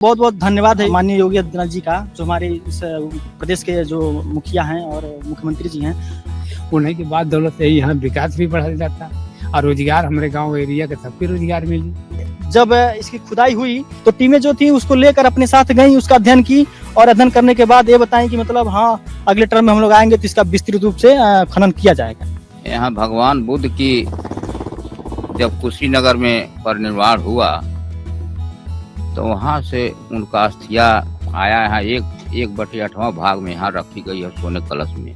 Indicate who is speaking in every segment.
Speaker 1: बहुत बहुत धन्यवाद है माननीय योगी आदित्यनाथ जी का, जो हमारे इस प्रदेश के जो मुखिया हैं और मुख्यमंत्री जी हैं।
Speaker 2: उन्हीं की बात दौलत से यहाँ विकास भी बढ़ा जाता और रोजगार हमारे गांव एरिया के सबके रोजगार मिली।
Speaker 1: जब इसकी खुदाई हुई तो टीमें जो थी उसको लेकर अपने साथ गई, उसका अध्ययन की और अध्ययन करने के बाद ये बताएं कि मतलब हाँ, अगले टर्म में हम लोग आएंगे तो इसका विस्तृत रूप से खनन किया जाएगा।
Speaker 3: यहाँ भगवान बुद्ध की जब कुशीनगर में परिनिर्वाण हुआ तो वहाँ से उनका अस्थिया आया है 1/8वां भाग में यहाँ रखी गई है सोने कलश में।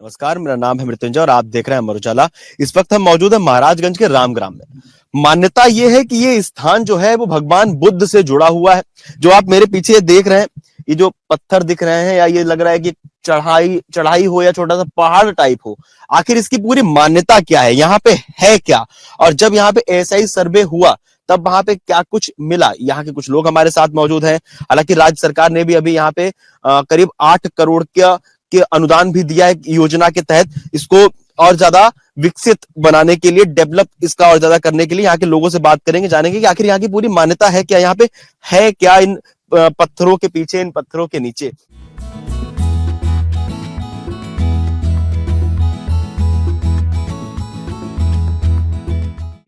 Speaker 4: नमस्कार, मेरा नाम है मृत्युंजय और आप देख रहे हैं अमर उजाला। इस वक्त हम मौजूद है महाराजगंज के रामग्राम में। मान्यता ये है कि ये स्थान जो है वो भगवान बुद्ध से जुड़ा हुआ है। जो आप मेरे पीछे देख रहे हैं, ये जो पत्थर दिख रहे हैं या ये लग रहा है कि चढ़ाई हो या छोटा सा पहाड़ टाइप हो, आखिर इसकी पूरी मान्यता क्या है, यहाँ पे है क्या, और जब यहाँ पे एएसआई सर्वे हुआ तब वहां पे क्या कुछ मिला। यहाँ के कुछ लोग हमारे साथ मौजूद हैं। हालांकि राज्य सरकार ने भी अभी यहाँ पे करीब 8 करोड़ के अनुदान भी दिया है योजना के तहत। इसको और ज्यादा विकसित बनाने के लिए, डेवलप इसका और ज्यादा करने के लिए यहाँ के लोगों से बात करेंगे, जानेंगे कि आखिर यहाँ की पूरी मान्यता है क्या, यहाँ पे है क्या इन पत्थरों के पीछे, इन पत्थरों के नीचे।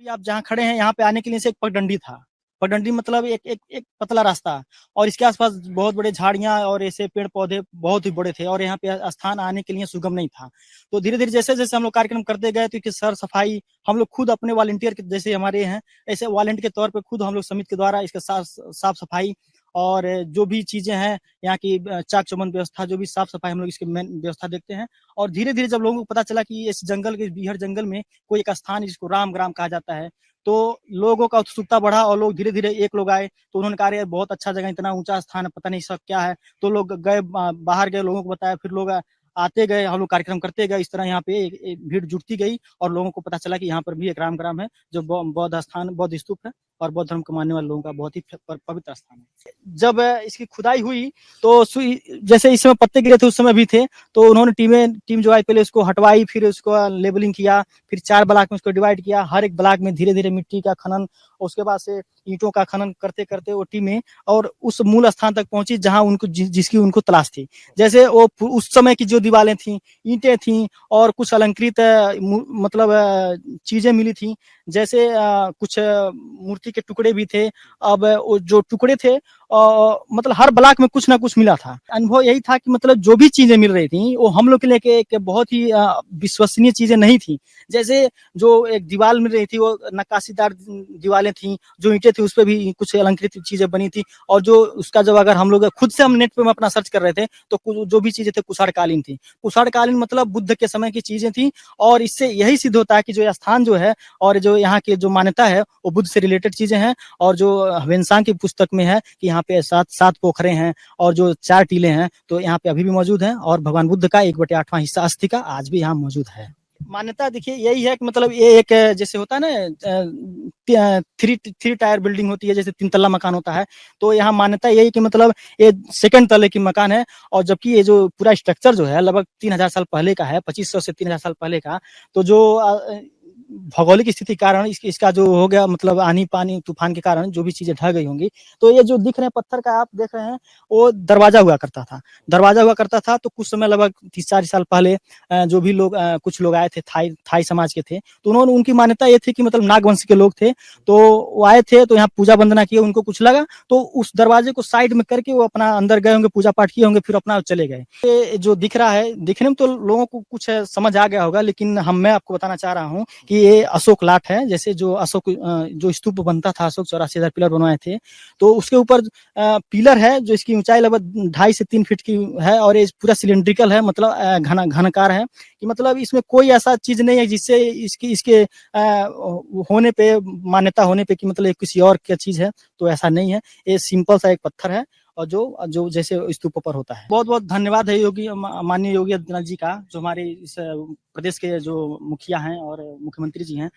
Speaker 1: आप जहाँ खड़े हैं यहाँ पे आने के लिए से एक पगडंडी था। पगडंडी मतलब एक पतला रास्ता और इसके आसपास बहुत बड़े झाड़ियां और ऐसे पेड़ पौधे बहुत ही बड़े थे और यहाँ पे स्थान आने के लिए सुगम नहीं था। तो धीरे धीरे जैसे जैसे हम लोग कार्यक्रम करते गए तो सर सफाई हम लोग खुद अपने वॉलंटियर के जैसे हमारे हैं, ऐसे वॉलंटियर के तौर पे खुद हम लोग समिति के द्वारा इसका साफ सफाई और जो भी चीजें हैं यहाँ की चाक चौबंद व्यवस्था, जो भी साफ सफाई हम लोग इसकी मेन व्यवस्था देखते हैं। और धीरे धीरे जब लोगों को पता चला कि इस जंगल के बीहड़ जंगल में कोई एक स्थान जिसको रामग्राम कहा जाता है, तो लोगों का उत्सुकता बढ़ा और लोग धीरे धीरे एक लोग आए तो उन्होंने कहा यार बहुत अच्छा जगह, इतना ऊंचा स्थान है, पता नहीं सब क्या है। तो लोग गए, बाहर गए, लोगों को बताया, फिर लोग आते गए, हम लोग कार्यक्रम करते गए। इस तरह यहाँ पे एक भीड़ जुटती गई और लोगों को पता चला कि यहाँ पर भी एक रामग्राम है जो बौद्ध स्थान, बौद्ध स्तूप है और बौद्ध धर्म को मानने वाले लोगों का बहुत ही पवित्र स्थान है। जब इसकी खुदाई हुई तो जैसे इस समय पत्ते गिरे थे उस समय भी थे, तो उन्होंने टीम जो आई पहले उसको हटवाई, फिर उसको लेबलिंग किया, फिर 4 ब्लॉक में उसको डिवाइड किया। हर एक ब्लॉक में धीरे धीरे मिट्टी का खनन, उसके बाद से ईंटों का खनन करते करते वो टीमें और उस मूल स्थान तक पहुंची जहां उनको जिसकी उनको तलाश थी। जैसे वो उस समय की जो दीवारें थी, ईंटें थी और कुछ अलंकृत मतलब चीजें मिली थी, जैसे कुछ मूर्ति के टुकड़े भी थे। अब वो जो टुकड़े थे मतलब हर ब्लॉक में कुछ ना कुछ मिला था। अनुभव यही था कि मतलब जो भी चीजें मिल रही थी वो हम लोग के लिए एक बहुत ही विश्वसनीय चीजें नहीं थी। जैसे जो एक दीवार मिल रही थी वो नक्काशीदार दीवारें थी, जो ईंटें थी उस पर भी कुछ अलंकृत चीजें बनी थी। और जो उसका जब अगर हम लोग खुद से हम नेट पे अपना सर्च कर रहे थे तो जो भी चीजें थे कुषाणकालीन थी। कुषाणकालीन मतलब बुद्ध के समय की चीजें थी और इससे यही सिद्ध होता है कि जो स्थान जो है और जो यहाँ की जो मान्यता है वो बुद्ध से रिलेटेड चीजें हैं। और जो ह्वेनसांग की पुस्तक में है कि यहाँ पे 7 पोखरे हैं और जो 4 टीले हैं, तो यहाँ पे अभी भी मौजूद हैं और भगवान बुद्ध का 1/8वां हिस्सा अस्थि का आज भी यहाँ मौजूद है। मान्यता देखिए यही है कि मतलब ये एक जैसे होता है ना, 3 टायर बिल्डिंग होती है, जैसे 3 तल्ला मकान होता है, तो यहाँ मान्यता यही कि मतलब ये 2nd तल्ले की मकान है। और जबकि ये जो पूरा स्ट्रक्चर जो है लगभग 3000 साल पहले का है, 2500 से 3000 साल पहले का। तो जो भौगोलिक स्थिति के कारण इसका जो हो गया मतलब आनी पानी तूफान के कारण जो भी चीजें ढह गई होंगी, तो ये जो दिख रहे हैं पत्थर का आप देख रहे हैं वो दरवाजा हुआ करता था। तो कुछ समय लगभग 30-40 साल पहले जो भी लोग कुछ लोग आए थे, थाई समाज के थे, तो उन्होंने, उनकी मान्यता ये थी कि मतलब नागवंश के लोग थे, तो वो आए थे तो यहाँ पूजा वंदना किए, उनको कुछ लगा तो उस दरवाजे को साइड में करके वो अपना अंदर गए होंगे, पूजा पाठ किए होंगे, फिर अपना चले गए। ये जो दिख रहा है, दिखने में तो लोगों को कुछ समझ आ गया होगा, लेकिन मैं आपको बताना चाह रहा हूँ कि ये अशोक लाट है। जैसे जो अशोक जो स्तूप बनता था, अशोक 84,000 पिलर बनवाए थे, तो उसके ऊपर पिलर है जो इसकी ऊंचाई लगभग 2.5 से 3 फीट की है और ये पूरा सिलेंड्रिकल है, मतलब घनाकार है कि मतलब इसमें कोई ऐसा चीज नहीं है जिससे इसके होने पे, मान्यता होने पे कि मतलब किसी और क्या चीज है, तो ऐसा नहीं है। ये सिंपल सा एक पत्थर है और जो जैसे स्तूपों पर होता है। बहुत बहुत धन्यवाद है माननीय योगी आदित्यनाथ जी का, जो हमारे इस प्रदेश के जो मुखिया हैं और मुख्यमंत्री जी हैं।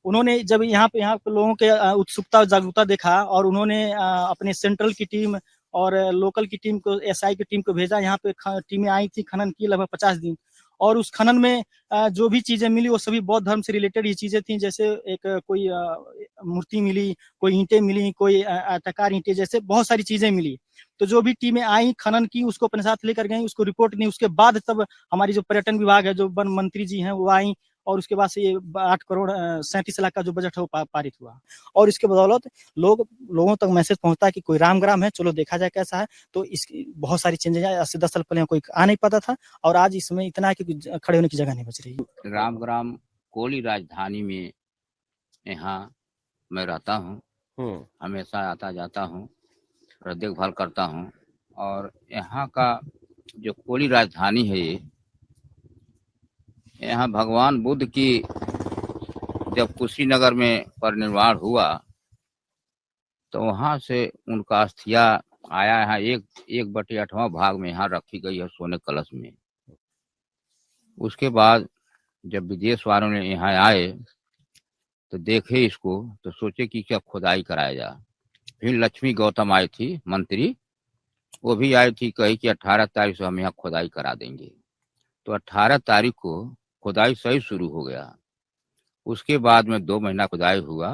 Speaker 1: उन्होंने जब यहाँ पे लोगों के उत्सुकता और जागरूकता देखा और उन्होंने अपने सेंट्रल की टीम और लोकल की टीम को, एसआई की टीम को भेजा। यहाँ पे टीमें आई थी, खनन की लगभग 50 दिन और उस खनन में जो भी चीजें मिली वो सभी बौद्ध धर्म से रिलेटेड ही चीजें थी। जैसे एक कोई मूर्ति मिली, कोई ईंटें मिली, कोई आयताकार ईंटें, जैसे बहुत सारी चीजें मिली। तो जो भी टीमें आई खनन की उसको अपने साथ लेकर गई, उसको रिपोर्ट नहीं, उसके बाद तब हमारी जो पर्यटन विभाग है, जो वन मंत्री जी हैं वो आई और उसके बाद से ये 8 करोड़ 37 लाख का जो बजट है वो पारित हुआ। और इसके बदौलत लोगों तक मैसेज पहुंचता है कि कोई रामग्राम है, चलो देखा जाए कैसा है। तो इसकी बहुत सारी चेंजेज आए। 10 साल पहले कोई आ नहीं पाता था और आज इसमें इतना है कि खड़े होने की जगह नहीं बच रही।
Speaker 3: रामग्राम कोली राजधानी में यहाँ मैं रहता हूँ, हमेशा आता जाता हूँ और देखभाल करता हूँ। और यहाँ का जो कोली राजधानी है, ये यहाँ भगवान बुद्ध की जब कुशीनगर में परिनिर्वाण हुआ तो वहाँ से उनका अस्थिया आया यहाँ 1/8वां भाग में यहाँ रखी गई है सोने कलश में। उसके बाद जब विदेश वालों ने यहाँ आए तो देखे इसको तो सोचे कि क्या खुदाई कराया जाए। फिर लक्ष्मी गौतम आई थी मंत्री, वो भी आई थी, कही कि 18 तारीख से हम यहाँ खुदाई करा देंगे। तो 18 तारीख को खुदाई सही शुरू हो गया। उसके बाद में 2 महीना खुदाई हुआ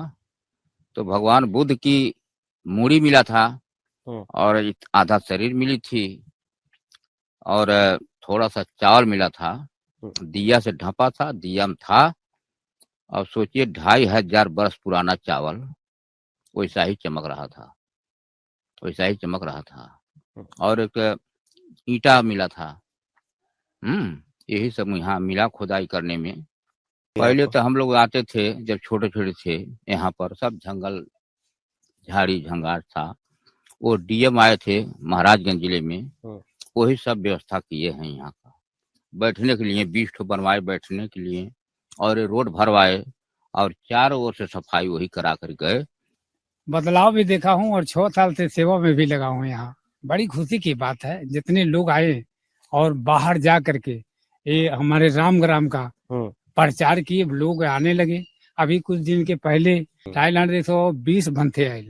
Speaker 3: तो भगवान बुद्ध की मूड़ी मिला था और आधा शरीर मिली थी और थोड़ा सा चावल मिला था, दिया से ढपा था, दिया में था। और सोचिए 2500 वर्ष पुराना चावल वैसा ही चमक रहा था, वैसा ही चमक रहा था। और एक ईंटा मिला था। यही सब यहाँ मिला खुदाई करने में। पहले तो हम लोग आते थे जब छोटे छोटे थे, यहाँ पर सब जंगल झाड़ी झंगाट था। वो डीएम आए थे महाराजगंज जिले में, वही सब व्यवस्था किए हैं यहाँ का बैठने के लिए, 20 ठो बनवाए बैठने के लिए और रोड भरवाए और चारों ओर से सफाई वही करा कर गए।
Speaker 2: बदलाव भी देखा हूँ और 6 साल से सेवा में भी लगा हूँ। यहाँ बड़ी खुशी की बात है, जितने लोग आए और बाहर जा करके ये हमारे रामग्राम का प्रचार किए, लोग आने लगे। अभी कुछ दिन के पहले थाईलैंड 120 बनते आए।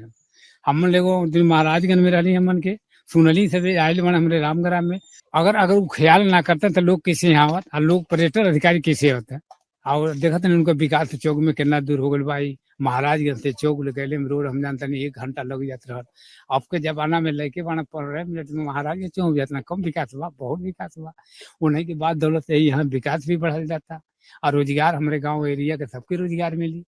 Speaker 2: हम लोग महाराजगंज में रही, हमन के सुनली से भी आये बन हमारे रामग्राम में। अगर वो ख्याल ना करते तो लोग किसे आवत और लोग पर्यटन अधिकारी किसे होते। और देखते उनका विकास चौक में कितना दूर हो गल भाई, महाराजगंज से चौक गले में रोड हम जानते नहीं 1 घंटा लग जाता रहा। अब के जमाना में लेके बना 15 मिनट में महाराजगंज चौक जितना कम विकास हुआ, बहुत विकास हुआ। उन्हीं की बात दौलत से यहाँ विकास भी बढ़ल जाता और रोजगार हमारे गाँव एरिया के सबके रोजगार मिली।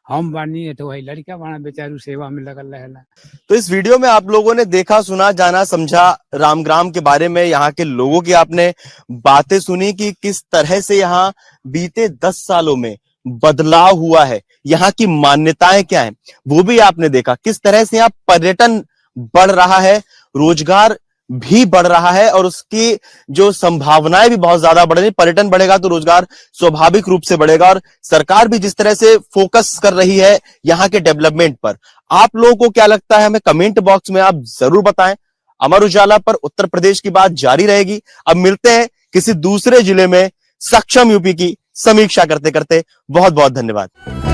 Speaker 2: हम बानी तो वही लड़का बाना बेचारू सेवा में लगल रहेला।
Speaker 4: तो इस वीडियो में आप लोगों ने देखा, सुना, जाना, समझा रामग्राम के बारे में। यहाँ के लोगों की आपने बातें सुनी कि किस तरह से यहाँ बीते 10 सालों में बदलाव हुआ है, यहाँ की मान्यताएं क्या हैं वो भी आपने देखा। किस तरह से यहाँ पर्यटन बढ़ रहा है, रोजगार भी बढ़ रहा है और उसकी जो संभावनाएं भी बहुत ज्यादा बढ़ रही। पर्यटन बढ़ेगा तो रोजगार स्वाभाविक रूप से बढ़ेगा और सरकार भी जिस तरह से फोकस कर रही है यहाँ के डेवलपमेंट पर। आप लोगों को क्या लगता है, हमें कमेंट बॉक्स में आप जरूर बताएं। अमर उजाला पर उत्तर प्रदेश की बात जारी रहेगी। अब मिलते हैं किसी दूसरे जिले में सक्षम यूपी की समीक्षा करते करते। बहुत बहुत धन्यवाद।